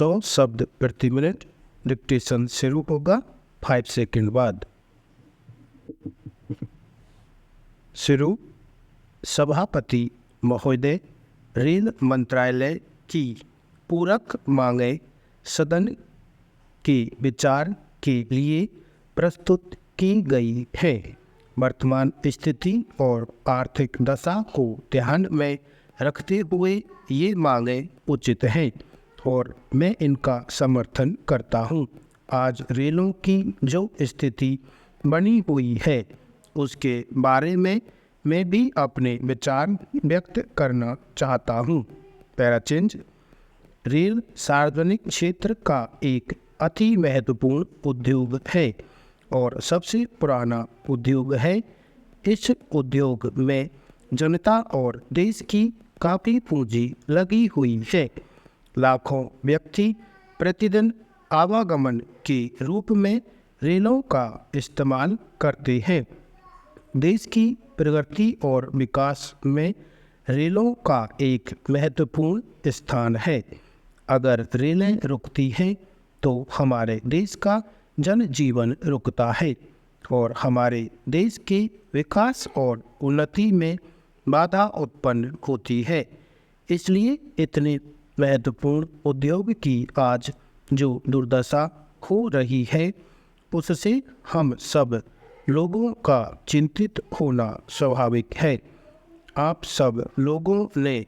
100 शब्द प्रति minute. Dictation शुरू होगा 5 सेकंड बाद। शुरू। सभापति महोदय, रेल मंत्रालय की पूरक मांगें सदन के विचार के लिए प्रस्तुत की गई है। वर्तमान स्थिति और आर्थिक दशा को ध्यान में रखते हुए ये मांगें उचित हैं और मैं इनका समर्थन करता हूँ। आज रेलों की जो स्थिति बनी हुई है उसके बारे में मैं भी अपने विचार व्यक्त करना चाहता हूँ। पैराचेंज। रेल सार्वजनिक क्षेत्र का एक अति महत्वपूर्ण उद्योग है और सबसे पुराना उद्योग है। इस उद्योग में जनता और देश की काफ़ी पूंजी लगी हुई है। लाखों व्यक्ति प्रतिदिन आवागमन के रूप में रेलों का इस्तेमाल करते हैं। देश की प्रगति और विकास में रेलों का एक महत्वपूर्ण स्थान है। अगर रेलें रुकती हैं तो हमारे देश का जनजीवन रुकता है और हमारे देश के विकास और उन्नति में बाधा उत्पन्न होती है। इसलिए इतने महत्वपूर्ण उद्योग की आज जो दुर्दशा हो रही है उससे हम सब लोगों का चिंतित होना स्वाभाविक है। आप सब लोगों ने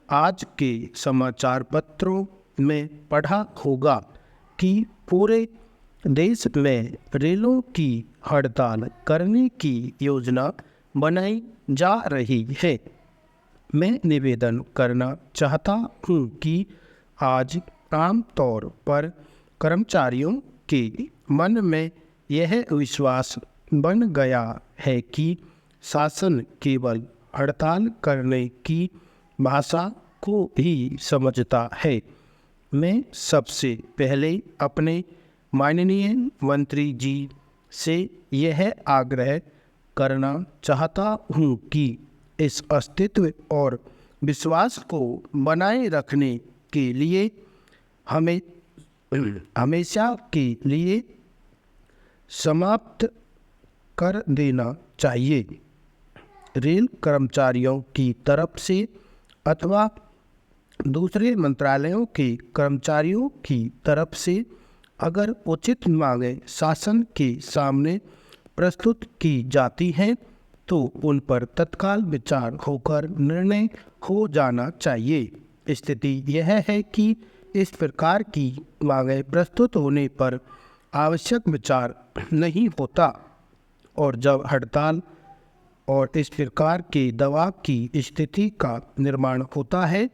आज के समाचार पत्रों में पढ़ा होगा कि पूरे देश में रेलों की हड़ताल करने की योजना बनाई जा रही है। मैं निवेदन करना चाहता हूँ कि आज आम तौर पर कर्मचारियों के मन में यह विश्वास बन गया है कि शासन केवल हड़ताल करने की भाषा को ही समझता है। मैं सबसे पहले अपने माननीय मंत्री जी से यह आग्रह करना चाहता हूँ कि इस अस्तित्व और विश्वास को बनाए रखने के लिए हमें हमेशा के लिए समाप्त कर देना चाहिए। रेल कर्मचारियों की तरफ से अथवा दूसरे मंत्रालयों के कर्मचारियों की तरफ से अगर उचित मांगें शासन के सामने प्रस्तुत की जाती हैं तो उन पर तत्काल विचार होकर निर्णय हो जाना चाहिए। स्थिति यह है कि इस प्रकार की मांगें प्रस्तुत होने पर आवश्यक विचार नहीं होता और जब हड़ताल और इस प्रकार के दबाव की स्थिति का निर्माण होता है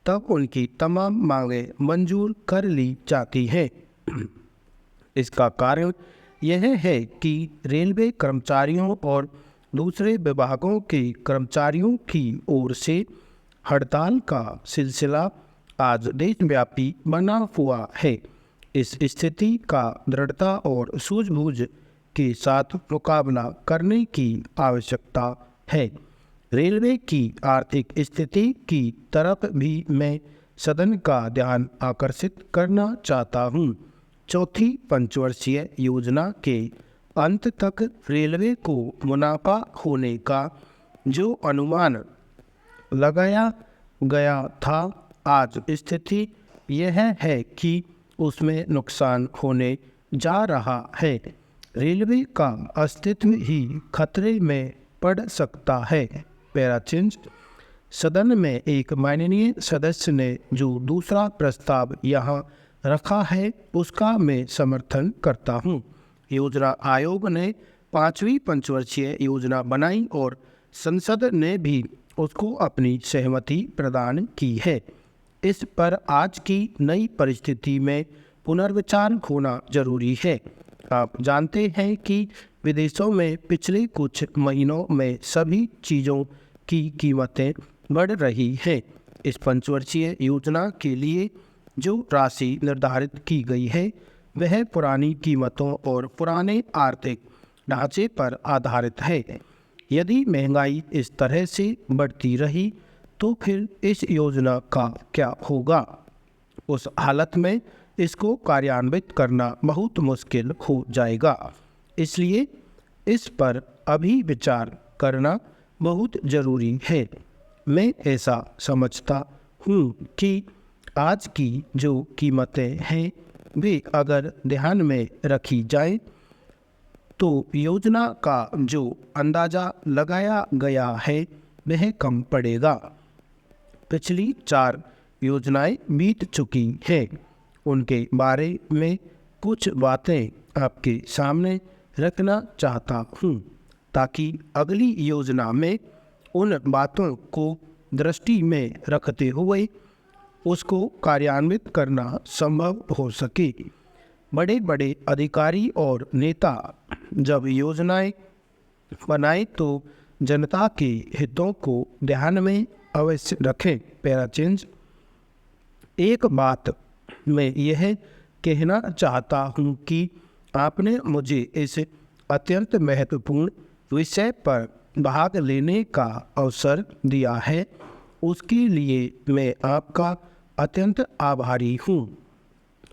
तब उनकी तमाम मांगें मंजूर कर ली जाती हैं। इसका कारण यह है कि रेलवे कर्मचारियों और दूसरे विभागों के कर्मचारियों की ओर से हड़ताल का सिलसिला आज देशव्यापी बना हुआ है। इस स्थिति का दृढ़ता और सूझबूझ के साथ मुकाबला करने की आवश्यकता है। रेलवे की आर्थिक स्थिति की तरफ भी मैं सदन का ध्यान आकर्षित करना चाहता हूँ। चौथी पंचवर्षीय योजना के अंत तक रेलवे को मुनाफा होने का जो अनुमान लगाया गया था, आज स्थिति यह है कि उसमें नुकसान होने जा रहा है। रेलवे का अस्तित्व ही खतरे में पड़ सकता है। पैराचेंज। सदन में एक माननीय सदस्य ने जो दूसरा प्रस्ताव यहाँ रखा है उसका मैं समर्थन करता हूँ। योजना आयोग ने 5वीं पंचवर्षीय योजना बनाई और संसद ने भी उसको अपनी सहमति प्रदान की है। इस पर आज की नई परिस्थिति में पुनर्विचार होना जरूरी है। आप जानते हैं कि विदेशों में पिछले कुछ महीनों में सभी चीज़ों की कीमतें बढ़ रही हैं। इस पंचवर्षीय योजना के लिए जो राशि निर्धारित की गई है वह पुरानी कीमतों और पुराने आर्थिक ढांचे पर आधारित है। यदि महंगाई इस तरह से बढ़ती रही तो फिर इस योजना का क्या होगा। उस हालत में इसको कार्यान्वित करना बहुत मुश्किल हो जाएगा। इसलिए इस पर अभी विचार करना बहुत ज़रूरी है। मैं ऐसा समझता हूँ कि आज की जो कीमतें हैं वे अगर ध्यान में रखी जाए तो योजना का जो अंदाज़ा लगाया गया है वह कम पड़ेगा। पिछली 4 योजनाएं बीत चुकी हैं, उनके बारे में कुछ बातें आपके सामने रखना चाहता हूँ ताकि अगली योजना में उन बातों को दृष्टि में रखते हुए उसको कार्यान्वित करना संभव हो सके। बड़े बड़े अधिकारी और नेता जब योजनाएं बनाए तो जनता के हितों को ध्यान में अवश्य रखें। पैराचेंज एक बात मैं यह कहना चाहता हूँ कि आपने मुझे इस अत्यंत महत्वपूर्ण विषय पर भाग लेने का अवसर दिया है, उसके लिए मैं आपका अत्यंत आभारी हूँ।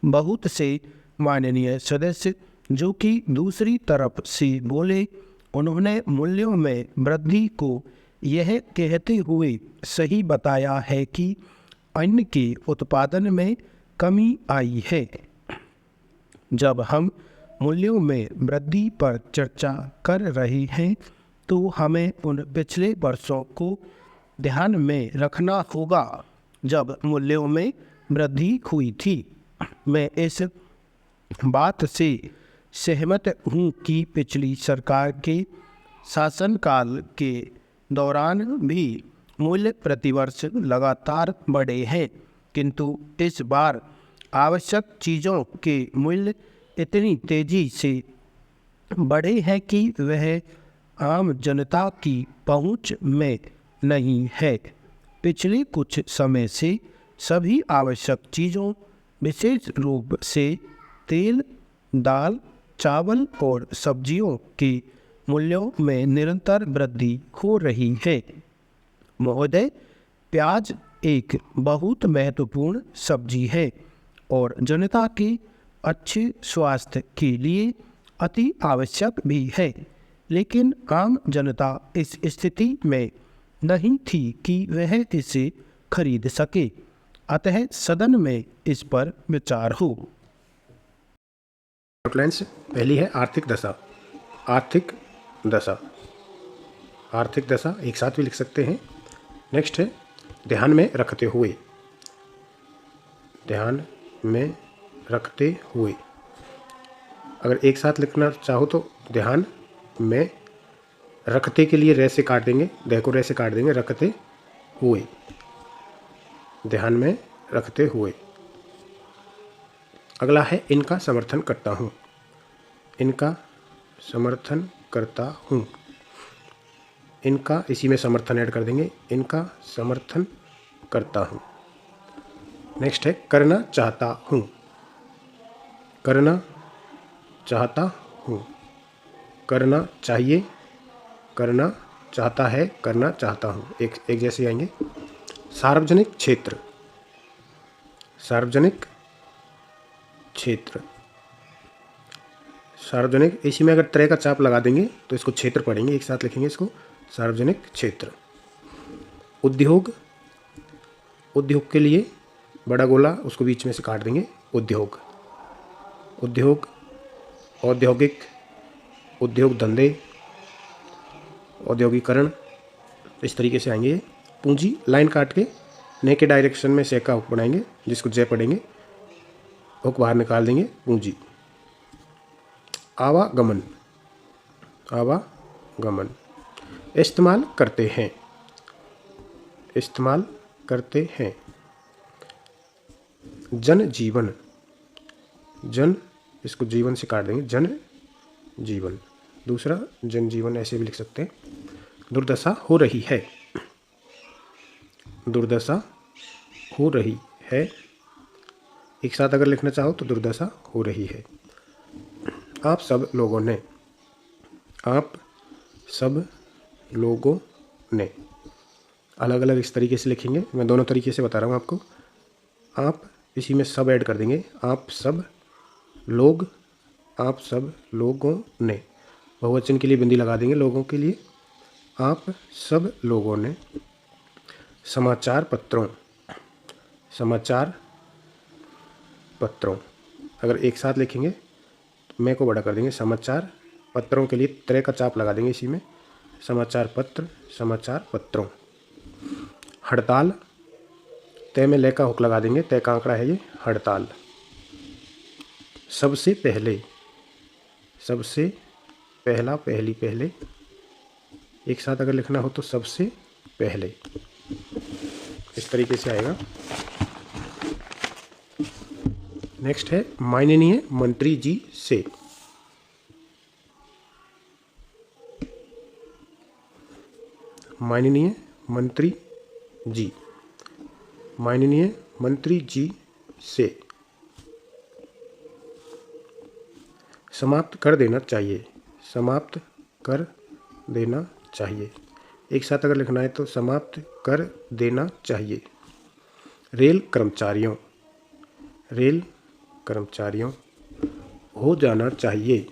बहुत से माननीय सदस्य जो कि दूसरी तरफ से बोले, उन्होंने मूल्यों में वृद्धि को यह कहते हुए सही बताया है कि अन्न के उत्पादन में कमी आई है। जब हम मूल्यों में वृद्धि पर चर्चा कर रहे हैं तो हमें उन पिछले वर्षों को ध्यान में रखना होगा जब मूल्यों में वृद्धि हुई थी। मैं इस बात से सहमत हूँ कि पिछली सरकार के शासनकाल के दौरान भी मूल्य प्रतिवर्ष लगातार बढ़े हैं, किंतु इस बार आवश्यक चीज़ों के मूल्य इतनी तेज़ी से बढ़े हैं कि वह आम जनता की पहुंच में नहीं है। पिछले कुछ समय से सभी आवश्यक चीज़ों, विशेष रूप से तेल, दाल, चावल और सब्जियों के मूल्यों में निरंतर वृद्धि हो रही है। महोदय, प्याज एक बहुत महत्वपूर्ण सब्जी है और जनता के अच्छे स्वास्थ्य के लिए अति आवश्यक भी है, लेकिन आम जनता इस स्थिति में नहीं थी कि वह इसे खरीद सके, अतः सदन में इस पर विचार हो। आउटलाइन्स पहली है आर्थिक दशा। आर्थिक दशा, आर्थिक दशा एक साथ भी लिख सकते हैं। नेक्स्ट है ध्यान में रखते हुए। ध्यान में रखते हुए, अगर एक साथ लिखना चाहो तो ध्यान में रखते के लिए रे से काट देंगे, दे को रे से काट देंगे, रखते हुए, ध्यान में रखते हुए। अगला है इनका समर्थन करता हूँ। इनका समर्थन करता हूँ, इनका इसी में समर्थन ऐड कर देंगे, इनका समर्थन करता हूँ। नेक्स्ट है करना चाहता हूँ। करना चाहता हूँ, करना चाहिए, करना चाहता है, करना चाहता हूँ, एक जैसे आएंगे। सार्वजनिक क्षेत्र। सार्वजनिक क्षेत्र, सार्वजनिक इसी में अगर तरह का चाप लगा देंगे तो इसको क्षेत्र पढ़ेंगे, एक साथ लिखेंगे इसको सार्वजनिक क्षेत्र। उद्योग, उद्योग के लिए बड़ा गोला उसको बीच में से काट देंगे, उद्योग। उद्योग, औद्योगिक, उद्योग धंधे, औद्योगिकरण, इस तरीके से आएंगे। पूंजी लाइन काट के ने के डायरेक्शन में से का हुक बनाएंगे, जिसको जय पढ़ेंगे, हुक बाहर निकाल देंगे, पूंजी। आवागमन, आवागमन, इस्तेमाल करते हैं, इस्तेमाल करते हैं। जन जीवन, जन इसको जीवन से काट देंगे, जन जीवन। दूसरा जन जीवन ऐसे भी लिख सकते हैं। दुर्दशा हो रही है, दुर्दशा हो रही है, एक साथ अगर लिखना चाहो तो दुर्दशा हो रही है। आप सब लोगों ने, आप सब लोगों ने, अलग अलग इस तरीके से लिखेंगे, मैं दोनों तरीके से बता रहा हूँ आपको। आप इसी में सब ऐड कर देंगे। आप सब लोग, आप सब लोगों ने, बहुवचन के लिए बिंदी लगा देंगे, लोगों के लिए आप सब लोगों ने समाचार पत्रों, समाचार पत्रों, अगर एक साथ लिखेंगे तो मैं को बड़ा कर देंगे, समाचार पत्रों के लिए तरह का चाप लगा देंगे इसी में, समाचार पत्र, समाचार पत्रों। हड़ताल, तय में ले का हुक लगा देंगे, तय का आंकड़ा है ये, हड़ताल। सबसे पहले, सबसे पहला, पहली, पहले, एक साथ अगर लिखना हो तो सबसे पहले, इस तरीके से आएगा। नेक्स्ट है माननीय मंत्री जी से। माननीय मंत्री जी, माननीय मंत्री जी से समाप्त कर देना चाहिए, समाप्त कर देना चाहिए। एक साथ अगर लिखना है तो समाप्त कर देना चाहिए। रेल कर्मचारियों, रेल कर्मचारियों, हो जाना चाहिए,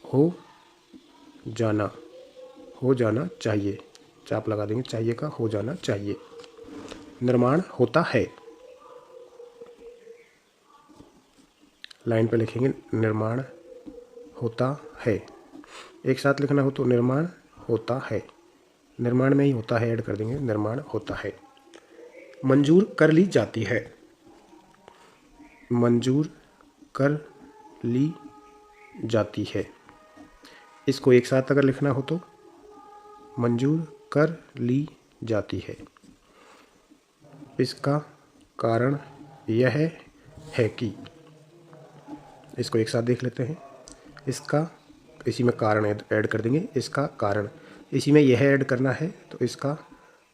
हो जाना, हो जाना चाहिए, चाप लगा देंगे चाहिए का, हो जाना चाहिए। निर्माण होता है, लाइन पे लिखेंगे निर्माण होता है। एक साथ लिखना हो तो निर्माण होता है, निर्माण में ही होता है ऐड कर देंगे, निर्माण होता है। मंजूर कर ली जाती है, मंजूर कर ली जाती है। इसको एक साथ अगर लिखना हो तो मंजूर कर ली जाती है। इसका कारण यह है कि, इसको एक साथ देख लेते हैं। इसका, इसी में कारण ऐड कर देंगे, इसका कारण, इसी में यह ऐड करना है तो इसका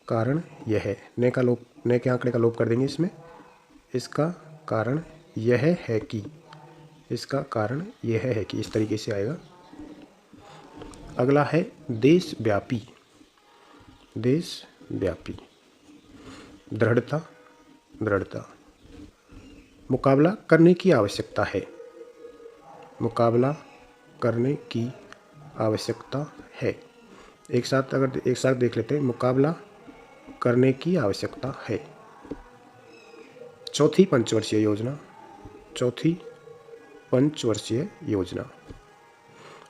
कारण यह है, ने का लोप, ने के आंकड़े का लोप कर देंगे इसमें। इसका कारण यह है कि, इसका कारण यह है कि, इस तरीके से आएगा। अगला है देशव्यापी, देशव्यापी, दृढ़ता, दृढ़ता। मुकाबला करने की आवश्यकता है, मुकाबला करने की आवश्यकता है। एक साथ अगर एक साथ देख लेते हैं, मुकाबला करने की आवश्यकता है। चौथी पंचवर्षीय योजना, चौथी पंचवर्षीय योजना।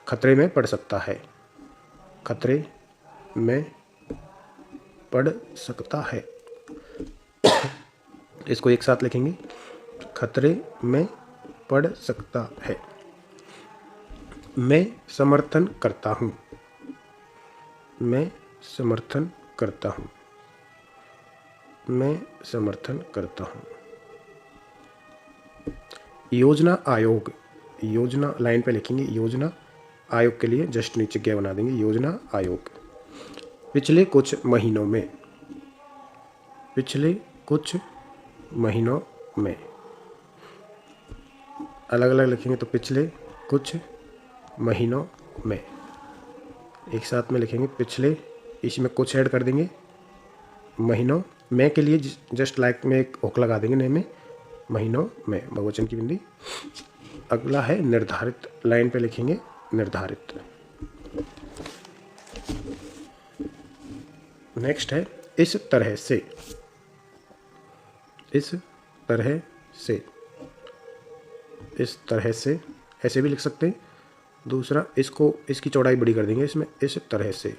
खतरे में पड़ सकता है, खतरे में पड़ सकता है। इसको एक साथ लिखेंगे, खतरे में पड़ सकता है। मैं समर्थन करता हूँ, मैं समर्थन करता हूँ, मैं समर्थन करता हूँ। योजना आयोग, योजना लाइन पे लिखेंगे, योजना आयोग के लिए जस्ट नीचे क्या बना देंगे, योजना आयोग। पिछले कुछ महीनों में, पिछले कुछ महीनों में, अलग अलग लिखेंगे तो पिछले कुछ महीनों में, एक साथ में लिखेंगे पिछले, इसमें कुछ ऐड कर देंगे, महीनों में के लिए जस्ट लाइक में एक हुक लगा देंगे, ने में, महीनों में, बहुवचन की बिंदी। अगला है निर्धारित, लाइन पे लिखेंगे निर्धारित। नेक्स्ट है इस तरह से, इस तरह से, इस तरह से, ऐसे भी लिख सकते हैं। दूसरा, इसको, इसकी चौड़ाई बड़ी कर देंगे इसमें, इस तरह से,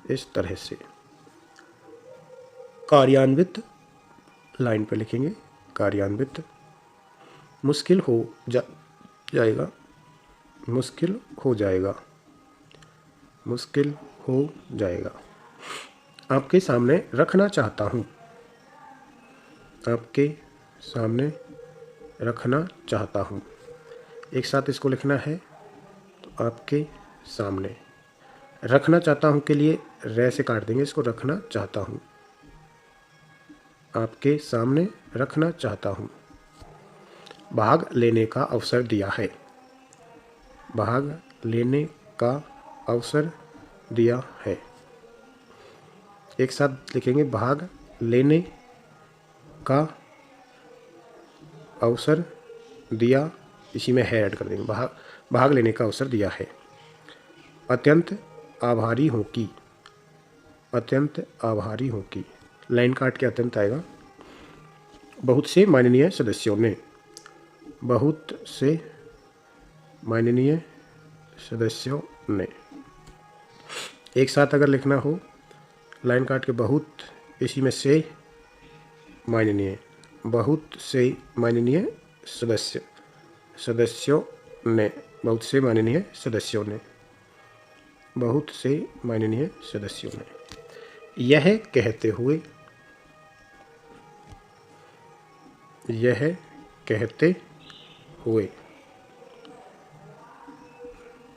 इस तरह से। कार्यान्वित, लाइन पे लिखेंगे कार्यान्वित। मुश्किल हो जाएगा, मुश्किल हो जाएगा, मुश्किल हो जाएगा। आपके सामने रखना चाहता हूँ, आपके सामने रखना चाहता हूँ। एक साथ इसको लिखना है तो आपके सामने, रखना चाहता हूँ के लिए रे से काट देंगे इसको, रखना चाहता हूँ, आपके सामने रखना चाहता हूँ। भाग लेने का अवसर दिया है, भाग लेने का अवसर दिया है। एक साथ लिखेंगे भाग लेने का अवसर दिया, इसी में है ऐड कर देंगे, भाग लेने का अवसर दिया है। अत्यंत आभारी हूँ कि, अत्यंत आभारी हूँ कि, लाइन काट के अत्यंत आएगा। बहुत से माननीय सदस्यों ने, बहुत से माननीय सदस्यों ने। एक साथ अगर लिखना हो, लाइन काट के बहुत, इसी में से माननीय, बहुत से माननीय सदस्य, सदस्यों ने, बहुत से माननीय सदस्यों ने, बहुत से माननीय सदस्यों ने। यह कहते हुए, यह कहते हुए,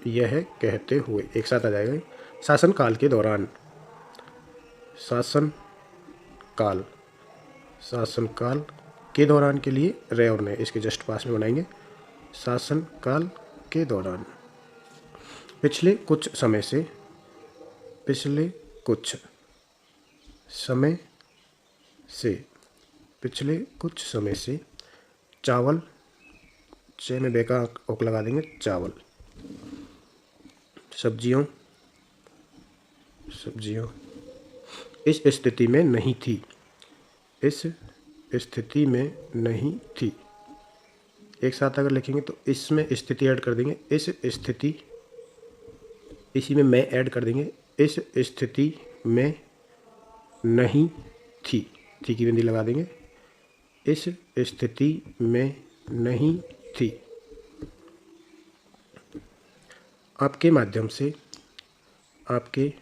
यह कहते हुए, एक साथ आ जाएगा। शासनकाल के दौरान, शासनकाल, शासनकाल के दौरान के लिए रे और ने इसके जस्ट पास में बनाएंगे। शासनकाल के दौरान, पिछले कुछ समय से, पिछले कुछ समय से, पिछले कुछ समय से चावल, चे में बेका ओक लगा देंगे, चावल, सब्जियों, सब्जियों इस स्थिति में नहीं थी, इस स्थिति में नहीं थी। एक साथ अगर लिखेंगे तो इसमें स्थिति ऐड कर देंगे, इस स्थिति, इसी में मैं ऐड कर देंगे, इस स्थिति में नहीं थी, थी की बिंदी लगा देंगे, इस स्थिति में नहीं थी। आपके माध्यम से, आपके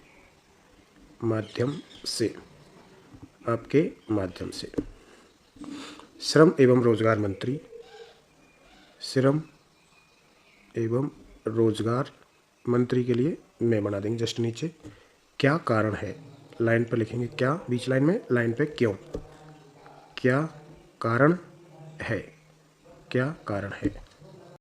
माध्यम से, आपके माध्यम से। श्रम एवं रोजगार मंत्री, श्रम एवं रोजगार मंत्री के लिए मैं बना देंगे जस्ट नीचे। क्या कारण है, लाइन पर लिखेंगे क्या, बीच लाइन में, लाइन पे क्यों, क्या कारण है, क्या कारण है।